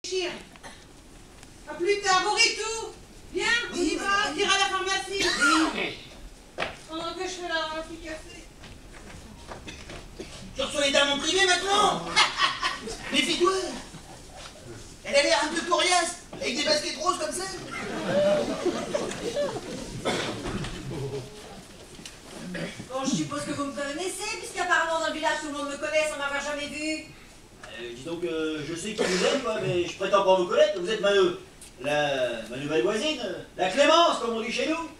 Chire. A plus tard, Boritou. Viens, on y va, tire à la pharmacie. Pendant que je fais la fille cassée. Tu reçois les dames en privé maintenant. Méfie-toi. Elle a l'air un peu coriace, avec des baskets roses comme ça. Bon, je suppose que vous me connaissez, puisqu'apparemment dans le village tout le monde me connaît sans m'avoir jamais vu. Dis donc, je sais qui vous êtes, quoi, mais je prétends pas vous connaître. Vous êtes ma nouvelle voisine, la Clémence, comme on dit chez nous.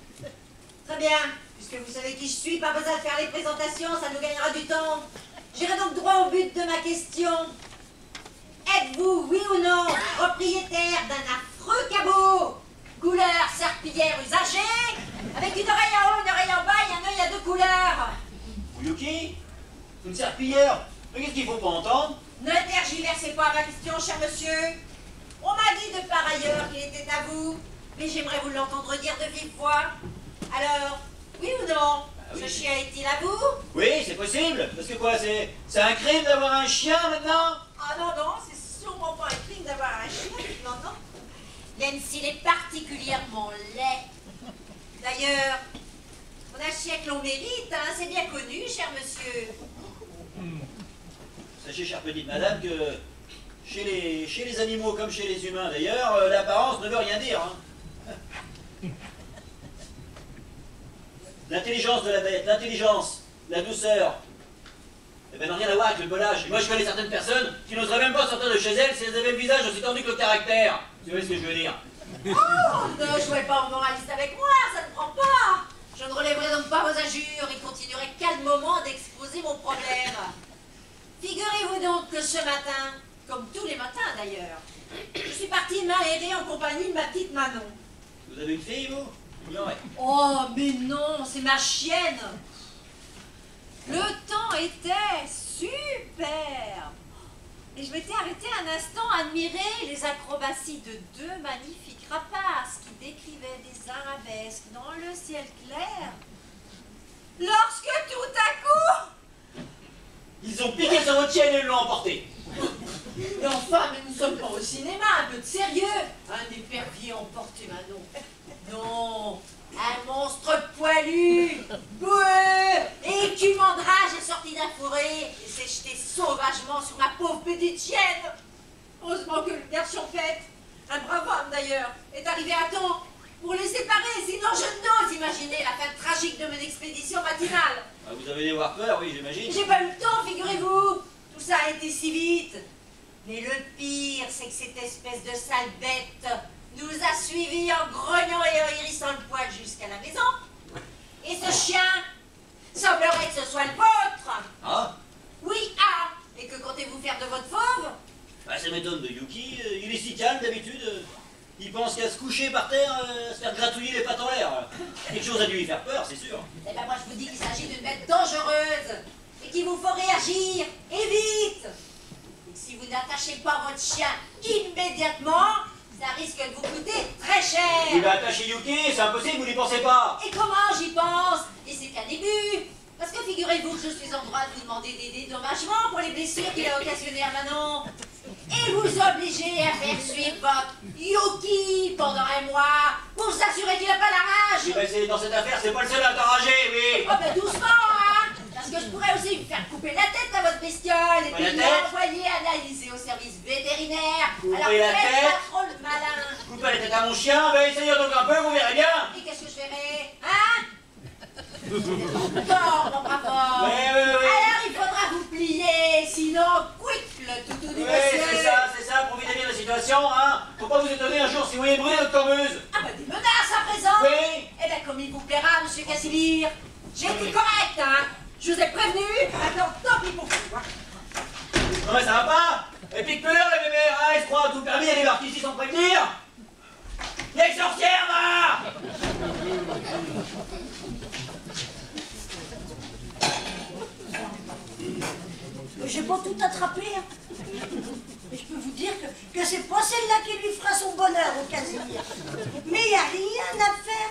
Très bien, puisque vous savez qui je suis, pas besoin de faire les présentations, ça nous gagnera du temps. J'irai donc droit au but de ma question. Êtes-vous, oui ou non, propriétaire d'un affreux cabot, couleur serpillière usagée, avec une oreille en haut, une oreille en bas et un œil à deux couleurs? Yuki, une serpillière. Mais qu'est-ce qu'il faut pas entendre? Ne tergiversez pas ma question, cher monsieur. On m'a dit de par ailleurs qu'il était à vous, mais j'aimerais vous l'entendre dire de vive voix. Alors, oui ou non, oui. Ce chien est-il à vous? Oui, c'est possible. Parce que quoi, c'est un crime d'avoir un chien maintenant? Ah non, non, c'est sûrement pas un crime d'avoir un chien, non, non. Même s'il est particulièrement laid. D'ailleurs, on a un chien que l'on mérite, hein, c'est bien connu, cher monsieur. Sachez, chère petite madame, que chez les animaux comme chez les humains d'ailleurs, l'apparence ne veut rien dire. Hein. L'intelligence de la bête, l'intelligence, la douceur, eh ben, n'ont rien à voir avec le pelage. Et moi, je connais certaines personnes qui n'oseraient même pas sortir de chez elles si elles avaient le visage aussi tendu que le caractère. Tu vois ce que je veux dire? Oh, ne jouez pas au moraliste avec moi, ça ne prend pas. Je ne relèverai donc pas vos injures et continuerai calmement d'exposer mon problème. Figurez-vous donc que ce matin, comme tous les matins d'ailleurs, je suis partie m'aérer en compagnie de ma petite Manon. Vous avez une fille, vous? Non, ouais. Oh, mais non, c'est ma chienne. Le temps était super. Et je m'étais arrêtée un instant à admirer les acrobaties de deux magnifiques rapaces qui décrivaient des arabesques dans le ciel clair. Lorsque tout à coup... Ils ont piqué sur votre chaîne et l'ont emporté. Mais enfin, mais nous sommes pas au cinéma, un peu de sérieux. Un épervier emporté, Manon. Non, un monstre poilu, boueux et écumant de rage est sorti d'un fourré et s'est jeté sauvagement sur ma pauvre petite chienne. Heureusement que le garçon fait, un brave homme d'ailleurs, est arrivé à temps pour les séparer, sinon je n'ose imaginer la fin tragique de mon expédition matinale. Ah, vous avez dû avoir peur, oui, j'imagine. J'ai pas eu le temps, figurez-vous. Tout ça a été si vite. Mais le pire, c'est que cette espèce de sale bête nous a suivis en grognant et en hérissant le poil jusqu'à la maison. Et ce chien, semblerait que ce soit le vôtre. Ah? Oui, ah. Et que comptez-vous faire de votre fauve? Bah, ça m'étonne de Yuki. Il est si calme d'habitude. Il pense qu'à se coucher par terre, se faire gratouiller les pattes en l'air. Quelque chose a dû lui faire peur, c'est sûr. Eh ben moi je vous dis qu'il s'agit d'une bête dangereuse et qu'il vous faut réagir, et vite. Et que si vous n'attachez pas votre chien immédiatement, ça risque de vous coûter très cher. Il va attacher Yuki, c'est impossible, vous n'y pensez pas. Et comment j'y pense? Et c'est qu'un début. Parce que figurez-vous que je suis en droit de vous demander des dédommagements pour les blessures qu'il a occasionnées à Manon. Et vous obliger à faire suivre votre Yuki pendant un mois pour s'assurer qu'il n'a pas la rage. Eh ben, dans cette affaire, c'est pas le seul à t'enrager, oui. Oh ben doucement, hein. Parce que je pourrais aussi vous faire couper la tête à votre bestiole et puis l'envoyer analyser au service vétérinaire. Couper Alors la faites tête? pas trop le malin. Coupez la tête à mon chien, ben essayez donc un peu, vous verrez bien. Et qu'est-ce que je ferai? Hein? Tort, mon brave homme. Oui. Alors il faudra vous plier, sinon quick le toutou du Oui, monsieur. c'est ça, profitez bien de la situation, hein. Faut pas vous étonner un jour si vous voyez brûler notre cornemuse. Ah bah des menaces à présent. Oui. Eh ben comme il vous plaira, monsieur Casimir. J'ai été correct, hein. Je vous ai prévenu, maintenant tant pis pour vous. Hein. Non mais ça va pas. Et puis que l'heure, les bébés, hein, ils se croient tout permis, elle débarque ici sans prévenir. Les sorcières, va. J'ai pas tout attrapé. Hein. Mais je peux vous dire que c'est pas celle-là qui lui fera son bonheur au Casimir. Mais il n'y a rien à faire.